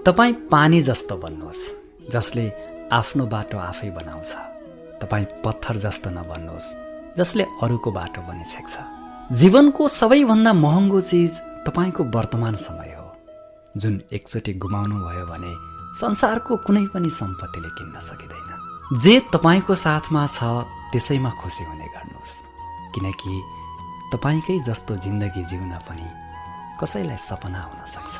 तपाईँ पानी जस्तो बन्नुहोस् जसले आफ्नो बाटो आफै बनाउँछ। तपाईँ पत्थर जस्तो नबन्नुहोस् जसले अरूको बाटो बनिछेक्छ। जीवनको सबैभन्दा महँगो चिज तपाईँको वर्तमान समय हो, जुन एकचोटि गुमाउनु भयो भने संसारको कुनै पनि सम्पत्तिले किन्न सकिँदैन। जे तपाईँको साथमा छ त्यसैमा खुसी हुने गर्नुहोस्, किनकि तपाईँकै जस्तो जिन्दगी जिउन पनि कसैलाई सपना हुन सक्छ।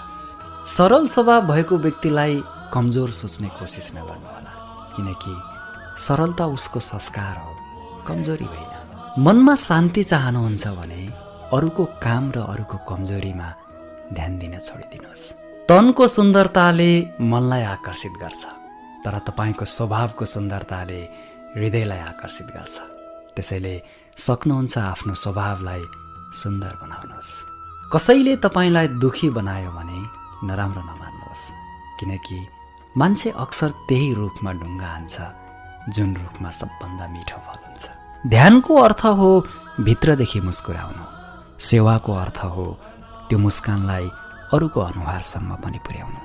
सरल स्वभाव भएको व्यक्तिलाई कमजोर सोच्ने कोसिस नगर्नुहोला, किनकि सरलता उसको संस्कार हो, कमजोरी होइन। मनमा शान्ति चाहनुहुन्छ भने अरूको काम र अरूको कमजोरीमा ध्यान दिन छोडिदिनुहोस्। तनको सुन्दरताले मनलाई आकर्षित गर्छ, तर तपाईँको स्वभावको सुन्दरताले हृदयलाई आकर्षित गर्छ। त्यसैले सक्नुहुन्छ आफ्नो स्वभावलाई सुन्दर बनाउनुहोस्। कसैले तपाईँलाई दुखी बनायो भने नराम्रो नमान्नुहोस्, किनकि मान्छे अक्सर त्यही रुखमा ढुङ्गा हान्छ जुन रुखमा सबभन्दा मिठो फल हुन्छ। ध्यानको अर्थ हो भित्रदेखि मुस्कुराउनु। सेवाको अर्थ हो त्यो मुस्कानलाई अरूको अनुहारसम्म पनि पुर्याउनु।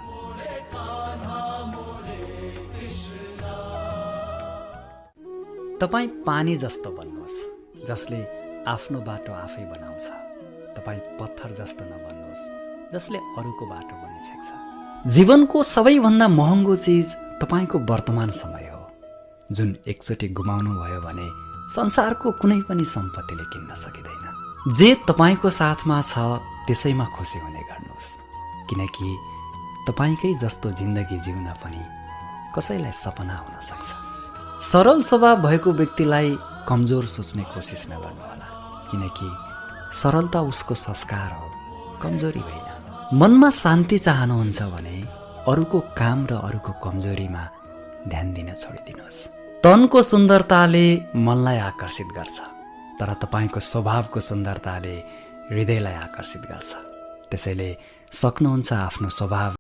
तपाईँ पानी जस्तो बन्नुहोस् जसले आफ्नो बाटो आफै बनाउँछ। तपाईँ पत्थर जस्तो नबन्नुहोस् जसले अरूको बाटो बनिछेक्छ। जीवनको सबैभन्दा महँगो चिज तपाईँको वर्तमान समय हो, जुन एकचोटि गुमाउनु भयो भने संसारको कुनै पनि सम्पत्तिले किन्न सकिँदैन। जे तपाईँको साथमा छ त्यसैमा खुसी हुने गर्नुहोस्, किनकि तपाईँकै जस्तो जिन्दगी जिउन पनि कसैलाई सपना हुन सक्छ। सरल स्वभाव भएको व्यक्तिलाई कमजोर सोच्ने कोसिस नगर्नुहोला, किनकि सरलता उसको संस्कार हो, कमजोरी होइन। मनमा शान्ति चाहनुहुन्छ भने अरूको काम र अरूको कमजोरीमा ध्यान दिन छोडिदिनुहोस्। तनको सुन्दरताले मनलाई आकर्षित गर्छ, तर तपाईँको स्वभावको सुन्दरताले हृदयलाई आकर्षित गर्छ। त्यसैले सक्नुहुन्छ आफ्नो स्वभाव